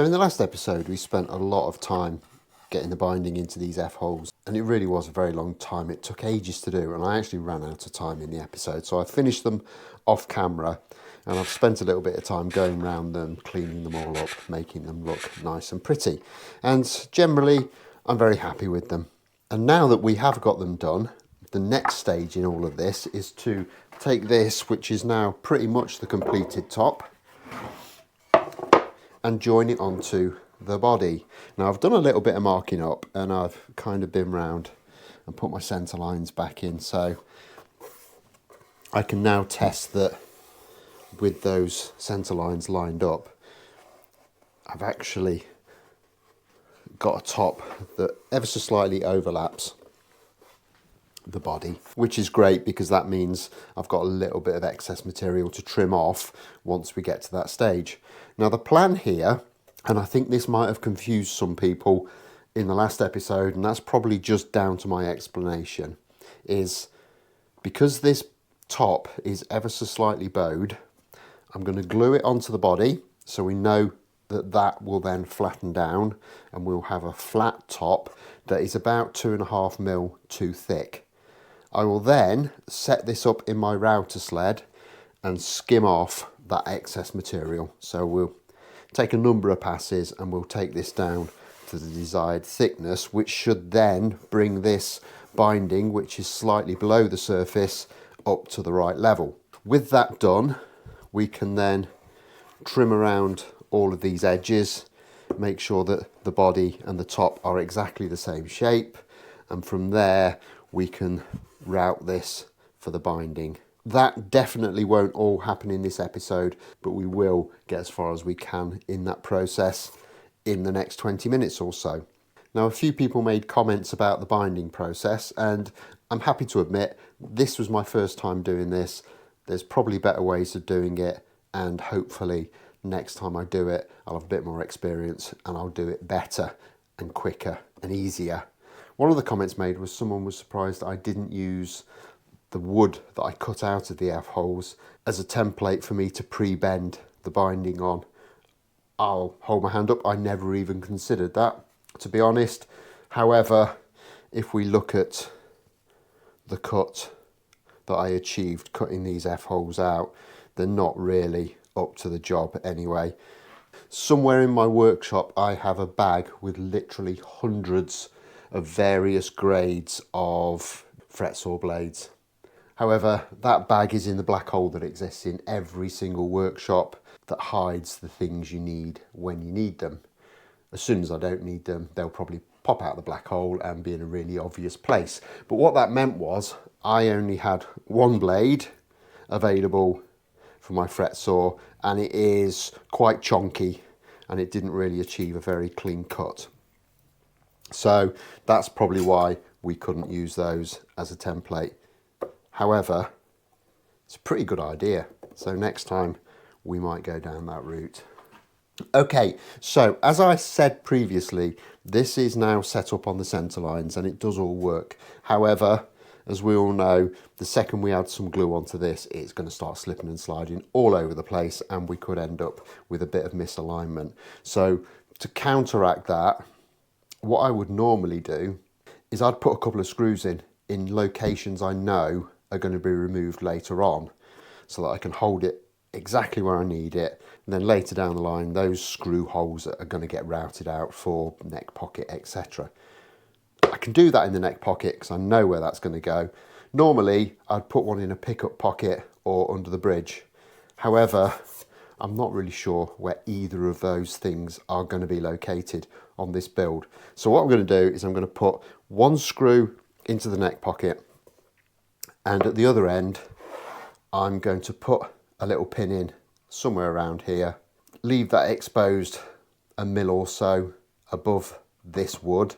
So in the last episode, we spent a lot of time getting the binding into these F-holes, and it really was a very long time. It took ages to do, and I actually ran out of time in the episode. So I finished them off camera, and I've spent a little bit of time going around them, cleaning them all up, making them look nice and pretty. And generally, I'm very happy with them. And now that we have got them done, the next stage in all of this is to take this, which is now pretty much the completed top, and join it onto the body. Now I've done a little bit of marking up, and I've kind of been round and put my centre lines back in, so I can now test that with those centre lines lined up, I've actually got a top that ever so slightly overlaps the body, which is great because that means I've got a little bit of excess material to trim off once we get to that stage. Now the plan here, and I think this might have confused some people in the last episode, and that's probably just down to my explanation, is because this top is ever so slightly bowed, I'm going to glue it onto the body so we know that that will then flatten down, and we'll have a flat top that is about 2.5mm too thick. I will then set this up in my router sled and skim off that excess material. So we'll take a number of passes and we'll take this down to the desired thickness, which should then bring this binding, which is slightly below the surface, up to the right level. With that done, we can then trim around all of these edges, make sure that the body and the top are exactly the same shape, and from there we can route this for the binding. That definitely won't all happen in this episode, but we will get as far as we can in that process in the next 20 minutes or so. Now, a few people made comments about the binding process, and I'm happy to admit this was my first time doing this. There's probably better ways of doing it, and hopefully next time I do it, I'll have a bit more experience and I'll do it better and quicker and easier. One of the comments made was someone was surprised I didn't use the wood that I cut out of the F-holes as a template for me to pre-bend the binding on. I'll hold my hand up, I never even considered that, to be honest. However, if we look at the cut that I achieved cutting these F-holes out, they're not really up to the job anyway. Somewhere in my workshop I have a bag with literally hundreds of various grades of fret saw blades. However, that bag is in the black hole that exists in every single workshop that hides the things you need when you need them. As soon as I don't need them, they'll probably pop out the black hole and be in a really obvious place. But what that meant was I only had one blade available for my fret saw, and it is quite chonky, and it didn't really achieve a very clean cut. So that's probably why we couldn't use those as a template. However, it's a pretty good idea. So next time we might go down that route. Okay, so as I said previously, this is now set up on the centre lines and it does all work. However, as we all know, the second we add some glue onto this, it's going to start slipping and sliding all over the place, and we could end up with a bit of misalignment. So to counteract that, what I would normally do is I'd put a couple of screws in locations I know are going to be removed later on, so that I can hold it exactly where I need it, and then later down the line those screw holes are going to get routed out for neck pocket, etc. I can do that in the neck pocket because I know where that's going to go. Normally I'd put one in a pickup pocket or under the bridge. However, I'm not really sure where either of those things are going to be located on this build. So what I'm going to do is I'm going to put one screw into the neck pocket, and at the other end I'm going to put a little pin in somewhere around here, leave that exposed a mil or so above this wood,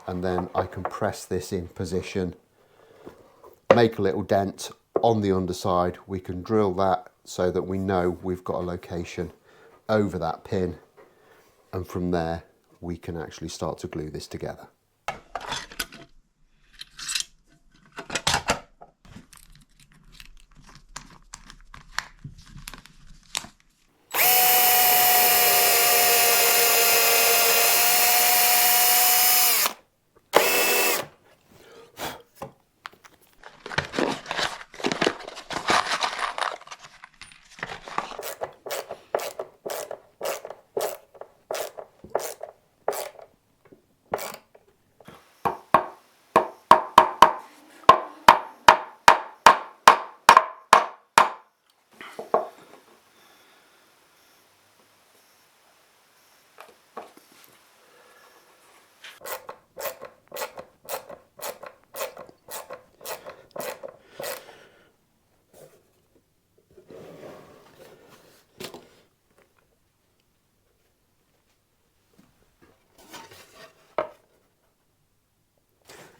and then I can press this in position, make a little dent on the underside. We can drill that so that we know we've got a location over that pin, and from there we can actually start to glue this together.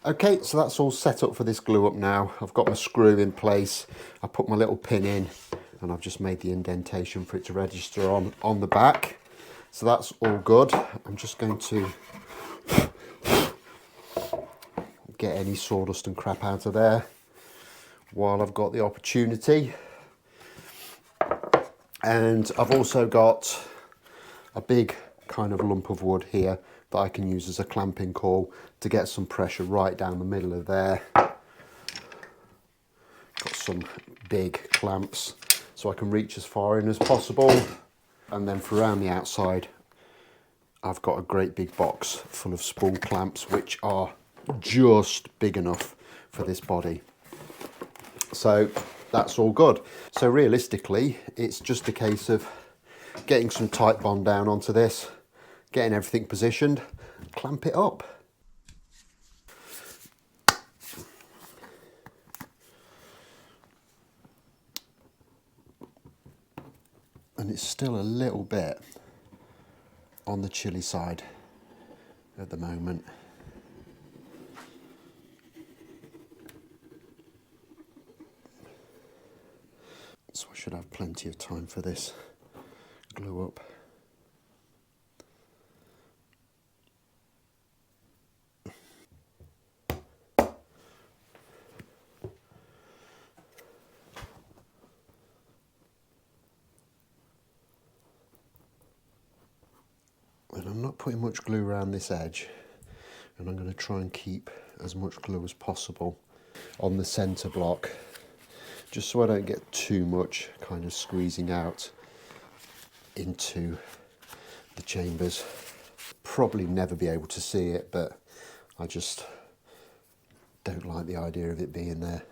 Okay, so that's all set up for this glue up now. I've got my screw in place. I put my little pin in and I've just made the indentation for it to register on the back. So that's all good. I'm just going to get any sawdust and crap out of there while I've got the opportunity. And I've also got a big kind of lump of wood here that I can use as a clamping coil to get some pressure right down the middle of there. Got some big clamps so I can reach as far in as possible. And then for around the outside, I've got a great big box full of spool clamps, which are just big enough for this body. So that's all good. So realistically, it's just a case of getting some tight bond down onto this, getting everything positioned, clamp it up. And it's still a little bit on the chilly side at the moment. So I should have plenty of time for this glue up. And I'm not putting much glue around this edge, and I'm going to try and keep as much glue as possible on the centre block, just so I don't get too much kind of squeezing out into the chambers. Probably never be able to see it, but I just don't like the idea of it being there.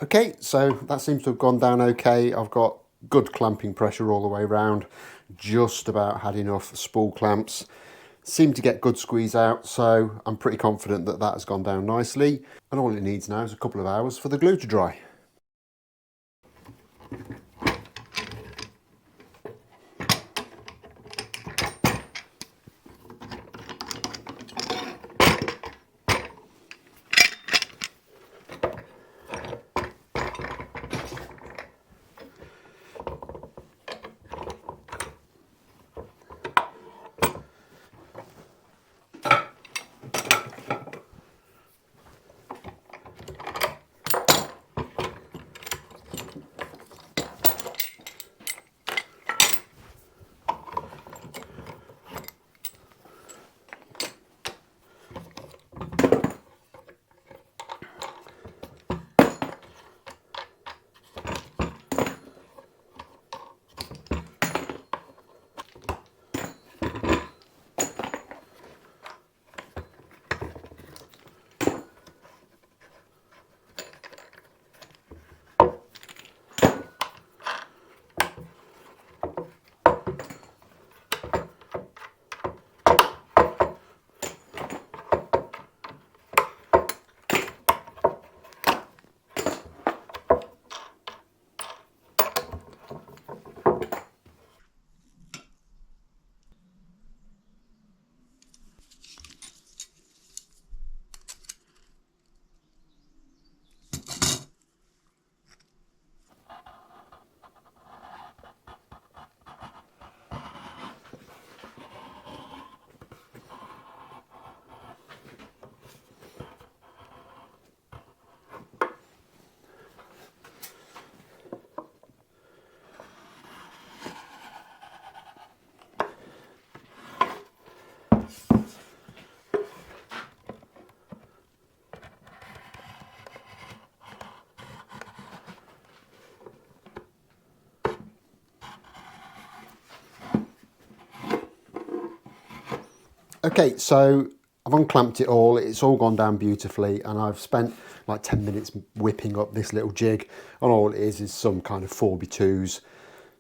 Okay, so that seems to have gone down okay. I've got good clamping pressure all the way around. Just about had enough spool clamps. Seem to get good squeeze out, so I'm pretty confident that that has gone down nicely. And all it needs now is a couple of hours for the glue to dry. Okay, so I've unclamped it all. It's all gone down beautifully, and I've spent like 10 minutes whipping up this little jig. And all it is some kind of 4x2s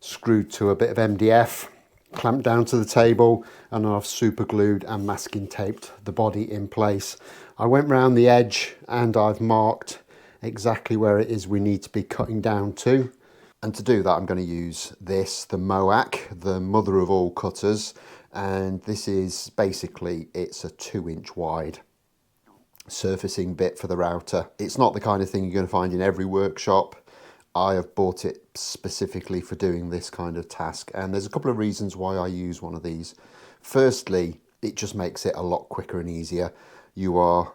screwed to a bit of MDF, clamped down to the table, and I've super glued and masking taped the body in place. I went round the edge and I've marked exactly where it is we need to be cutting down to. And to do that, I'm going to use this, the Moac, the mother of all cutters. And this is basically, it's a 2-inch wide surfacing bit for the router. It's not the kind of thing you're going to find in every workshop. I have bought it specifically for doing this kind of task. And there's a couple of reasons why I use one of these. Firstly, it just makes it a lot quicker and easier. You're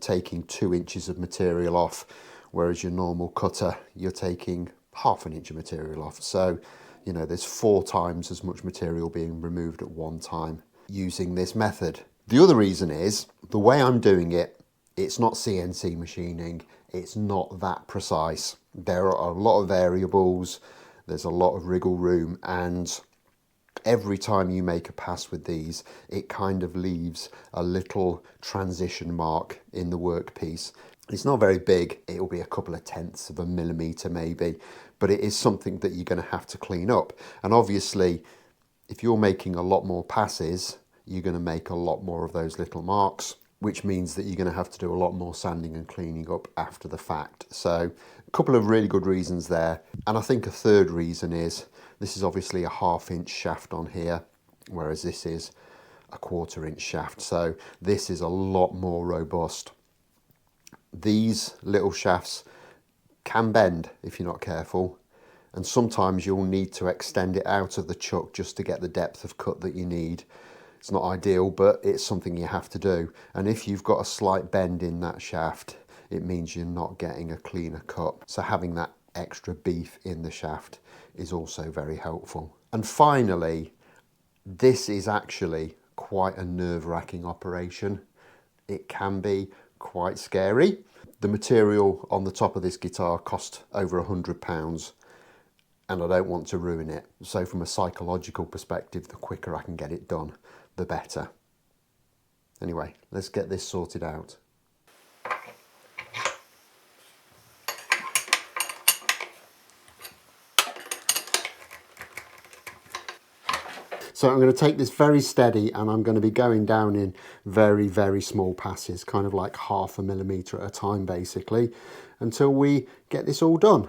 taking 2 inches of material off, whereas your normal cutter, you're taking half an inch of material off. So, there's 4 times as much material being removed at one time using this method. The other reason is the way I'm doing it, it's not CNC machining. It's not that precise. There are a lot of variables. There's a lot of wriggle room, and every time you make a pass with these, it kind of leaves a little transition mark in the workpiece. It's not very big. It'll be a couple of tenths of a millimetre maybe, but it is something that you're going to have to clean up. And obviously, if you're making a lot more passes, you're going to make a lot more of those little marks, which means that you're going to have to do a lot more sanding and cleaning up after the fact. So a couple of really good reasons there. And I think a third reason is this is obviously a 1/2 inch shaft on here, whereas this is a 1/4 inch shaft. So this is a lot more robust. These little shafts can bend if you're not careful, and sometimes you'll need to extend it out of the chuck just to get the depth of cut that you need. It's not ideal, but it's something you have to do. And if you've got a slight bend in that shaft, it means you're not getting a cleaner cut. So having that extra beef in the shaft is also very helpful. And finally, this is actually quite a nerve-wracking operation. It can be quite scary. The material on the top of this guitar cost over £100, and I don't want to ruin it. So from a psychological perspective, the quicker I can get it done, the better. Anyway, let's get this sorted out. So I'm going to take this very steady, and I'm going to be going down in very, very small passes, kind of like 1/2 millimetre at a time basically, until we get this all done.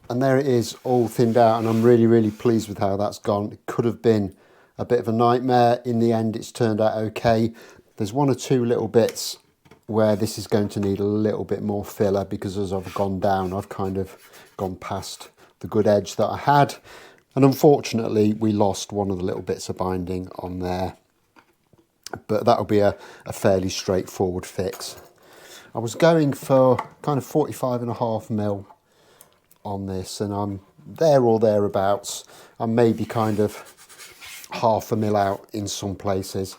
And there it is, all thinned out, and I'm really pleased with how that's gone. It could have been a bit of a nightmare. In the end, it's turned out okay. There's one or two little bits where this is going to need a little bit more filler, because as I've gone down, I've kind of gone past the good edge that I had. And unfortunately, we lost one of the little bits of binding on there. But that'll be a fairly straightforward fix. I was going for kind of 45.5mm on this, and I'm there or thereabouts. I'm maybe kind of 0.5mm out in some places,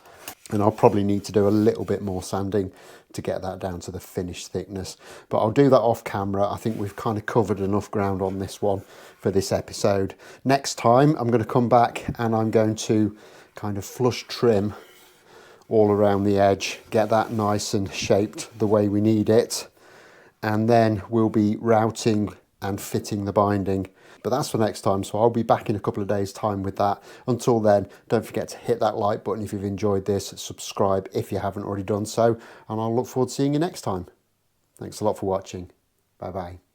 and I'll probably need to do a little bit more sanding to get that down to the finished thickness, but I'll do that off camera. I think we've kind of covered enough ground on this one for this episode. Next time I'm going to come back and I'm going to kind of flush trim all around the edge, get that nice and shaped the way we need it, and then we'll be routing and fitting the binding. But that's for next time, so I'll be back in a couple of days' time with that. Until then, don't forget to hit that like button if you've enjoyed this, subscribe if you haven't already done so, and I'll look forward to seeing you next time. Thanks a lot for watching. Bye bye.